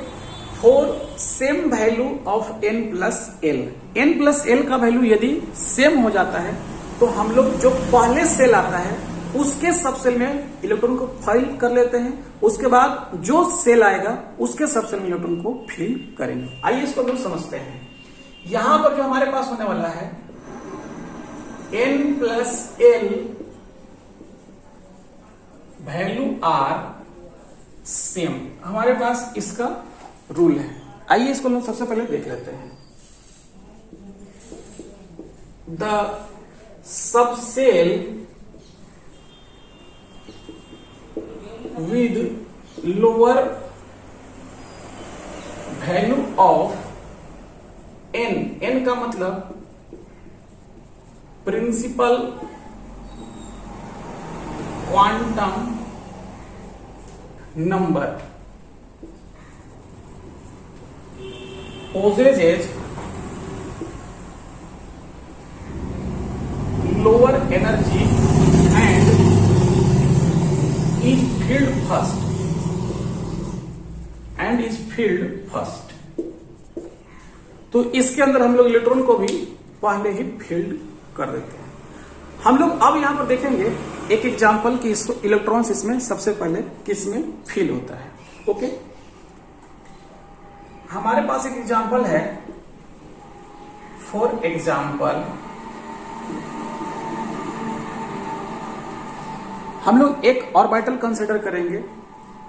Speaker 1: for same value of n plus L. n plus L का वैल्यू यदि सेम हो जाता है तो हम लोग जो पहले सेल आता है उसके सब सेल में इलेक्ट्रॉन को फाइल कर लेते हैं। उसके बाद जो सेल आएगा उसके सब सेल में इलेक्ट्रॉन को फिल करेंगे। आइए इसको हम लोग समझते हैं। यहां पर जो हमारे पास होने वाला है n plus L value are same, हमारे पास इसका रूल है। आइए इसको हम सबसे पहले देख लेते हैं। The subshell with lower value of n, n का मतलब principal quantum number possesses lower energy and is filled first। तो इसके अंदर हम लोग इलेक्ट्रॉन को भी पहले ही फील्ड कर देते हैं। हम लोग अब यहां पर देखेंगे एक एग्जांपल कि इलेक्ट्रॉन्स इसमें सबसे पहले किस में फील होता है। ओके, हमारे पास एक एग्जांपल है। फॉर एग्जांपल हम लोग एक ऑर्बिटल कंसीडर करेंगे।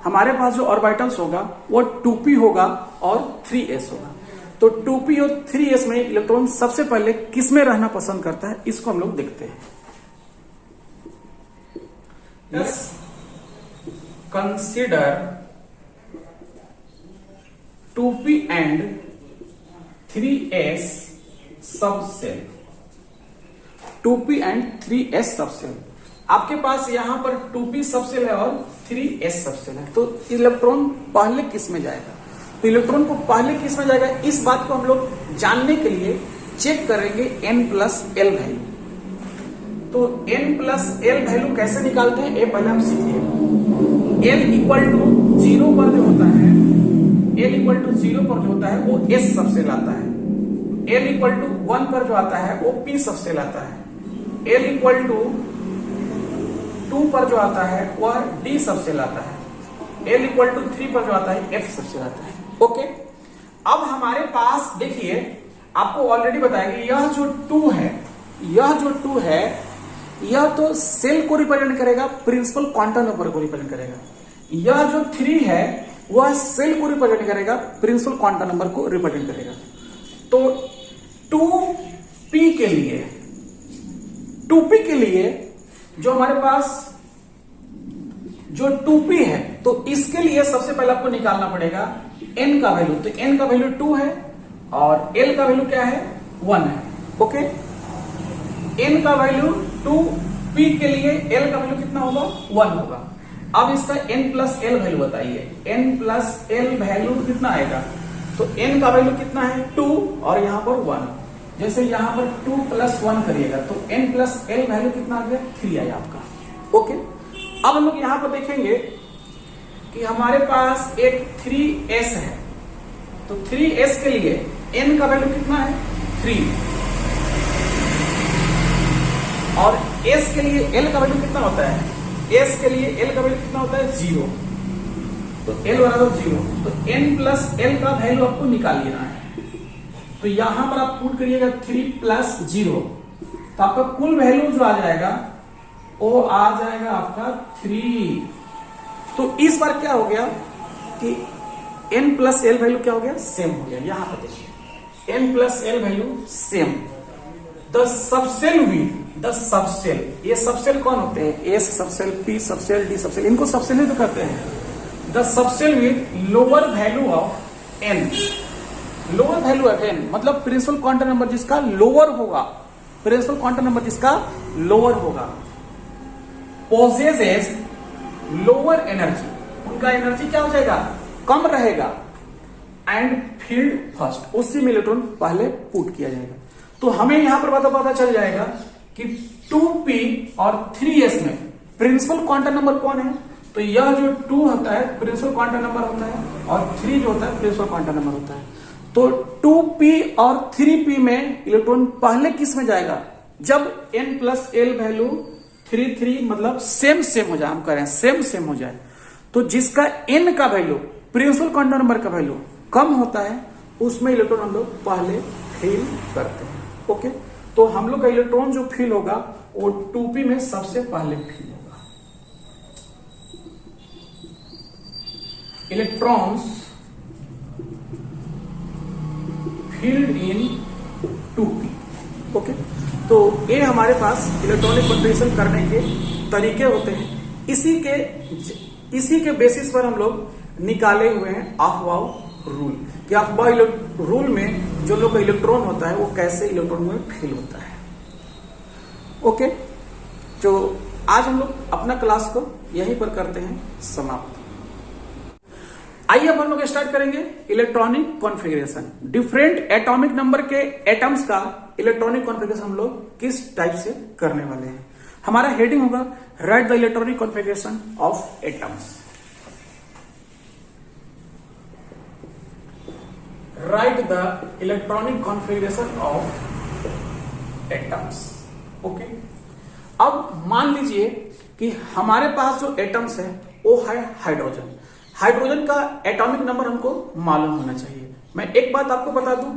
Speaker 1: हमारे पास जो ऑर्बिटल्स होगा वो 2p होगा और 3s होगा। तो 2p और 3s में इलेक्ट्रॉन सबसे पहले किस में रहना पसंद करता है, इसको हम लोग देखते हैं। Let's consider 2p and 3s subshell. 2p and 3s subshell, आपके पास यहां पर 2p सबसेल है और 3s सबसेल है। तो इलेक्ट्रॉन पहले किस में जाएगा? तो इलेक्ट्रॉन को पहले किस में जाएगा, इस बात को हम लोग जानने के लिए चेक करेंगे n प्लस एल वैल्यू। तो n प्लस एल वैल्यू कैसे निकालते हैं ये पहले हम सीखिए। l इक्वल टू 0 पर जो होता है, l इक्वल टू 0 पर जो होता है वो s सबसेल आता है। l इक्वल टू 1 पर जो आता है वो p सबसेल आता है। l इक्वल टू 2 पर जो आता है वह d सबसेल आता है। l इक्वल टू 3 पर जो आता है f सबसेल आता है। ओके, अब हमारे पास देखिए, आपको ऑलरेडी बताया कि यह जो 2 है, यह तो सेल को रिप्रेजेंट करेगा, प्रिंसिपल क्वांटम नंबर को रिप्रेजेंट करेगा। यह जो 3 है वह सेल को रिप्रेजेंट करेगा, प्रिंसिपल क्वांटम नंबर को रिप्रेजेंट करेगा। तो 2p के लिए जो हमारे पास जो 2p है तो इसके लिए सबसे पहले आपको निकालना पड़ेगा n का वैल्यू। तो n का वैल्यू 2 है और l का वैल्यू क्या है, 1 है। ओके, n का वैल्यू 2p के लिए l का वैल्यू कितना होगा, 1 होगा। अब इसका n प्लस एल वैल्यू बताइए। n प्लस एल वैल्यू कितना आएगा? तो n का वैल्यू कितना है, 2 और यहां पर 1। जैसे यहां पर 2 प्लस 1 करिएगा तो n प्लस एल वैल्यू कितना आ गया, 3 आया आपका। ओके, अब हम लोग यहां पर देखेंगे कि हमारे पास एक 3s है। तो 3s के लिए n का वैल्यू कितना है, 3, और s के लिए l का वैल्यू कितना होता है, एस के लिए एल का वैल्यू कितना होता है 0, तो एल बराबर 0, तो n प्लस एल का वैल्यू आपको निकाल लेना है। तो यहां पर आप पुट करिएगा 3 प्लस 0, तो आपका कुल वैल्यू जो आ जाएगा वो आ जाएगा आपका 3। तो इस बार क्या हो गया कि n प्लस एल वैल्यू क्या हो गया, सेम हो गया। यहां पर देखिए n plus L value same. The subshell with, the subshell, ये सबसेल कौन होते हैं, S subshell, P subshell, D subshell, इनको सबसेल ही तो कहते हैं। The subshell with lower value of N, lower value of N मतलब प्रिंसिपल क्वांटम नंबर जिसका लोअर होगा, प्रिंसिपल क्वांटम नंबर जिसका लोअर होगा, पोजेसेस लोअर एनर्जी, उनका एनर्जी क्या हो जाएगा, कम रहेगा, एंड फील्ड फर्स्ट, उसी में इलेक्ट्रॉन पहले पुट किया जाएगा। तो हमें यहां पर पता चल जाएगा कि 2p और 3s में प्रिंसिपल क्वांटम नंबर कौन है, तो यह जो 2 होता है प्रिंसिपल क्वांटम नंबर होता है और 3 जो होता है प्रिंसिपल क्वांटम नंबर होता है। तो 2p और 3p में इलेक्ट्रॉन पहले किस में जाएगा, जब n प्लस एल वैल्यू 3 मतलब सेम हो जाए, हम कह रहे हैं सेम हो जाए, तो जिसका n का वैल्यू प्रिंसिपल क्वांटम नंबर का वैल्यू कम होता है उसमें इलेक्ट्रॉन हम लोग पहले फिल करते हैं। ओके, तो हम लोग का इलेक्ट्रॉन जो फिल होगा वो 2p में सबसे पहले फिल होगा। इलेक्ट्रॉन्स फील्ड इन 2p। ओके, तो ये हमारे पास इलेक्ट्रॉनिक कॉन्फ़िगरेशन करने के तरीके होते हैं। इसी के बेसिस पर हम लोग निकाले हुए हैं अफवाह रूल, कि अफवाह रूल में जो लोग का इलेक्ट्रॉन होता है वो कैसे इलेक्ट्रॉन में फिल होता है। ओके, तो आज हम लोग अपना क्लास को यहीं पर करते हैं समाप्त। आइए अब हम लोग स्टार्ट करेंगे electronic configuration. Different atomic number के एटम्स का इलेक्ट्रॉनिक कॉन्फ़िगरेशन हम लोग किस टाइप से करने वाले हैं। हमारा हेडिंग होगा right the electronic configuration of atoms. Right the electronic configuration of atoms. Okay, अब मान लीजिए कि हमारे पास जो एटम्स है वो है हाइड्रोजन। हाइड्रोजन का एटॉमिक नंबर हमको मालूम होना चाहिए। मैं एक बात आपको बता दूं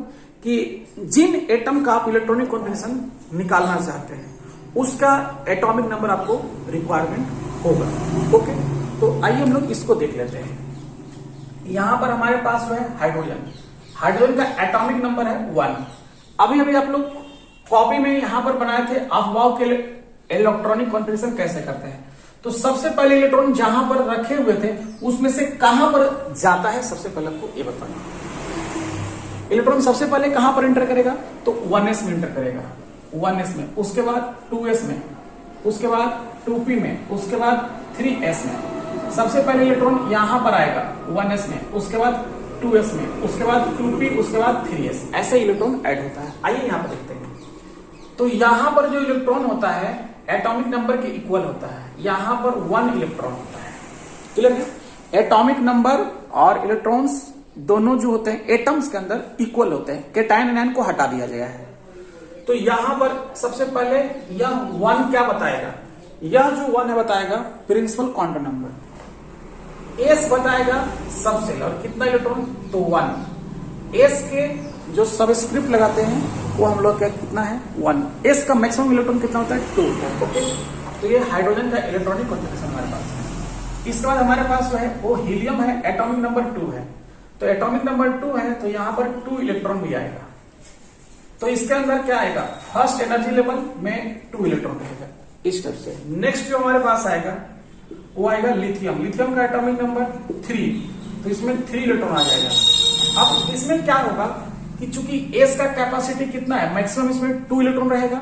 Speaker 1: कि जिन एटम का आप इलेक्ट्रॉनिक कॉन्फ़िगरेशन निकालना चाहते हैं उसका एटॉमिक नंबर आपको रिक्वायरमेंट होगा। ओके, तो आइए हम लोग इसको देख लेते हैं। यहां पर हमारे पास जो है हाइड्रोजन का एटॉमिक नंबर है 1। अभी आप लोग कॉपी में यहां पर बनाए थे अफवाह के इलेक्ट्रॉनिक कॉन्फ़िगरेशन कैसे करते हैं। तो सबसे पहले इलेक्ट्रॉन जहां पर रखे हुए थे उसमें से कहां पर जाता है, सबसे पहले आपको ये बताना। इलेक्ट्रॉन सबसे पहले कहां पर एंटर करेगा, तो 1s में एंटर करेगा, 1s में, उसके बाद 2s में, उसके बाद 2p में, उसके बाद 3s में। सबसे पहले इलेक्ट्रॉन यहां पर आएगा 1s में, उसके बाद 2s में, उसके बाद 2p, उसके बाद 3s, ऐसे इलेक्ट्रॉन ऐड होता है। आइए यहां पर देखते हैं। तो यहां पर जो इलेक्ट्रॉन होता है एटॉमिक नंबर के इक्वल होता है, यहां पर 1 इलेक्ट्रॉन होता है। क्लियर है, एटॉमिक नंबर और इलेक्ट्रॉन्स दोनों जो होते हैं एटम्स के अंदर इक्वल होते हैं। कैटायन एनायन को हटा दिया गया है। तो यहां पर सबसे पहले यह 1 क्या बताएगा, यह जो 1 है बताएगा प्रिंसिपल क्वांटम नंबर। एस बताएगा सबसेल और कितना इलेक्ट्रॉन, तो 1। एस के जो सबस्क्रिप्ट लगाते हैं वो हम लोग का कितना है 1। एस का मैक्सिमम इलेक्ट्रॉन कितना होता है 2। ओके, तो ये हाइड्रोजन का इलेक्ट्रॉनिक कॉन्फ़िगरेशन हमारे पास है। इसके बाद हमारे पास जो है वो हीलियम है, एटॉमिक नंबर 2 है। तो एटॉमिक नंबर 2 है तो यहां पर 2 इलेक्ट्रॉन भी आएगा। तो इसके अंदर क्या आएगा, फर्स्ट एनर्जी लेवल में 2 इलेक्ट्रॉन रहेगा इस टाइप से। नेक्स्ट जो हमारे पास आएगा वो आएगा लिथियम। लिथियम का एटॉमिक नंबर 3, तो इसमें 3 इलेक्ट्रॉन आ जाएगा। अब इसमें क्या होगा कि चूंकि एस का कैपेसिटी कितना है, मैक्सिमम इसमें 2 इलेक्ट्रॉन रहेगा।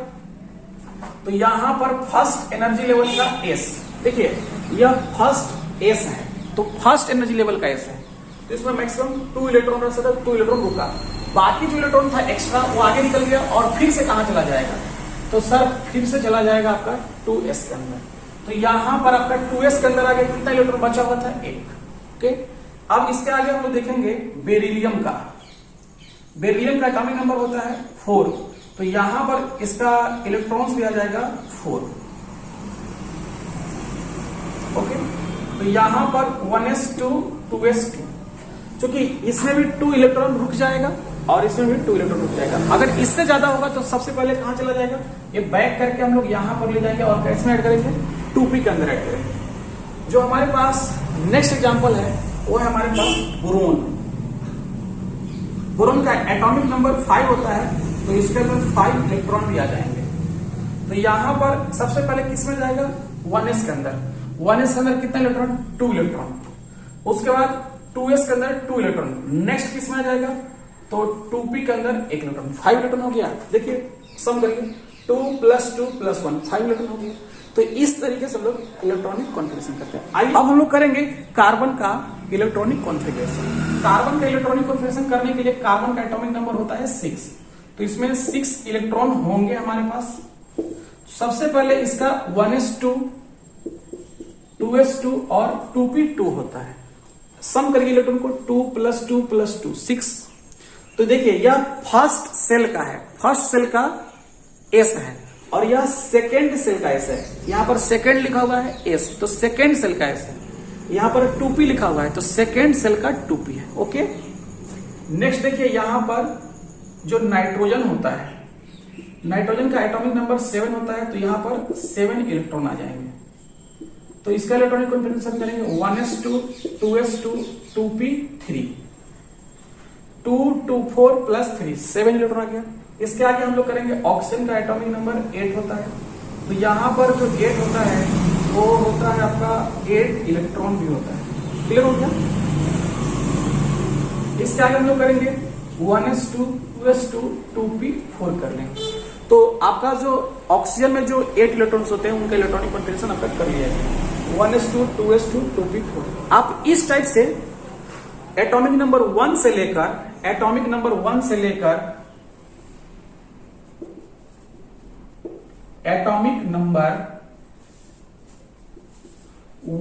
Speaker 1: तो यहां पर फर्स्ट एनर्जी लेवल का एस, देखिए यह फर्स्ट एस है, तो फर्स्ट एनर्जी लेवल का एस है, तो इसमें मैक्सिमम 2 इलेक्ट्रॉन रह सकता है, 2 इलेक्ट्रॉन रुका। बाकी जो इलेक्ट्रॉन था एक्स्ट्रा वो आगे निकल गया और फिर से कहां चला जाएगा, तो सर फिर से चला जाएगा आपका 2s के अंदर। तो यहां पर आपका 2s के अंदर आगे कितना इलेक्ट्रॉन बचा हुआ था, 1। ओके, अब इसके आगे हम लोग देखेंगे बेरिलियम का। बेरिलियम का एटॉमिक नंबर होता है 4, तो यहां पर इसका इलेक्ट्रॉन्स भी आ जाएगा 4। ओके, तो यहां पर 1s2 2s2, क्योंकि इसमें भी 2 इलेक्ट्रॉन रुक जाएगा और इसमें भी 2 इलेक्ट्रॉन रुक जाएगा। अगर इससे ज्यादा होगा तो सबसे पहले कहां चला जाएगा, ये बैक करके हम लोग यहां पर ले जाएंगे और कैसे ऐड करेंगे, 2p के अंदर ऐड करेंगे। जो हमारे पास नेक्स्ट एग्जांपल है वो है हमारे पास बोरोन। बोरोन का एटॉमिक नंबर 5 होता है, तो इसके अंदर 5 इलेक्ट्रॉन भी आ जाएंगे। तो यहां पर सबसे पहले किस में जाएगा, 1s के अंदर। 1s के अंदर कितने इलेक्ट्रॉन, 2 इलेक्ट्रॉन। उसके बाद 2s के अंदर 2 इलेक्ट्रॉन। नेक्स्ट किस में आ जाएगा, तो 2p के अंदर 1 इलेक्ट्रॉन, 5 इलेक्ट्रॉन हो गया। देखिए सम करिए, 2 + 2 + 1 5 इलेक्ट्रॉन हो गया। तो इस तरीके से हम लोग इलेक्ट्रॉनिक कॉन्फ़िगरेशन करते हैं। आइए अब हम लोग करेंगे कार्बन का इलेक्ट्रॉनिक कॉन्फ़िगरेशन। कार्बन का इलेक्ट्रॉनिक कॉन्फ़िगरेशन करने के लिए कार्बन का एटॉमिक नंबर होता है 6, तो इसमें 6 इलेक्ट्रॉन होंगे हमारे पास। सबसे पहले इसका 1s2 2s2 और 2p2 होता है। सम करिए इलेक्ट्रॉन को, 2 + 2 + 2 6। तो देखिए यह फर्स्ट सेल का है, फर्स्ट सेल का एस है और यह सेकेंड सेल का एस है। यहां पर सेकेंड लिखा हुआ है एस, तो सेकेंड सेल का एस है। यहां पर 2p लिखा हुआ है, तो सेकेंड सेल का 2p है। ओके, नेक्स्ट देखिए यहां पर जो नाइट्रोजन होता है, नाइट्रोजन का एटॉमिक नंबर 7 होता है, तो यहां पर 7 इलेक्ट्रॉन आ जाएंगे। तो इसका इलेक्ट्रॉनिक कॉन्फ़िगरेशन करेंगे 1s2 2s2 2p3 2 2 4 + 3 7 इलेक्ट्रॉन आ गया। इसके आगे हम लोग करेंगे ऑक्सीजन का एटॉमिक नंबर 8 होता है, तो यहां पर जो 8 होता है वो होता है आपका 8 इलेक्ट्रॉन भी होता है। क्लियर हो गया। इसके आगे हम लोग करेंगे 1s2 2s2 2p4 कर लेंगे। तो आपका जो ऑक्सीजन में जो 8 इलेक्ट्रॉन्स होते हैं उनका इलेक्ट्रॉनिक कॉन्फ़िगरेशन आपका कर लिया है, 1s2 2s2 2p4। आप इस टाइप से एटॉमिक नंबर 1 से लेकर एटॉमिक नंबर 1 से लेकर एटॉमिक नंबर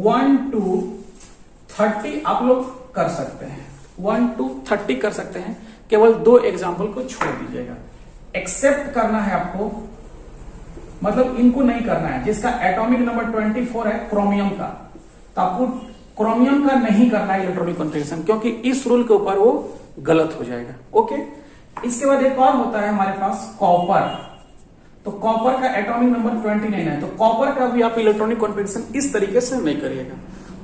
Speaker 1: 1 to 30 आप लोग कर सकते हैं, 1 to 30 कर सकते हैं। केवल 2 एग्जाम्पल को छोड़ दीजिएगा। एक्सेप्ट करना है आपको, मतलब इनको नहीं करना है। जिसका एटॉमिक नंबर 24 है क्रोमियम का, तो आपको क्रोमियम का नहीं करना है इलेक्ट्रॉनिक कॉन्फ़िगरेशन, क्योंकि इस रूल के ऊपर वो गलत हो जाएगा। ओके, इसके बाद एक और होता है हमारे पास कॉपर। तो कॉपर का एटॉमिक नंबर 29 है, तो कॉपर का भी आप इलेक्ट्रॉनिक कॉन्फ़िगरेशन इस तरीके से नहीं करिएगा।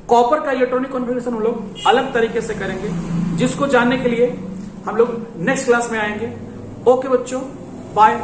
Speaker 1: कॉपर का इलेक्ट्रॉनिक कॉन्फ़िगरेशन हम लोग अलग तरीके से करेंगे, जिसको जानने के लिए हम लोग नेक्स्ट क्लास में आएंगे। ओके बच्चों, बाय।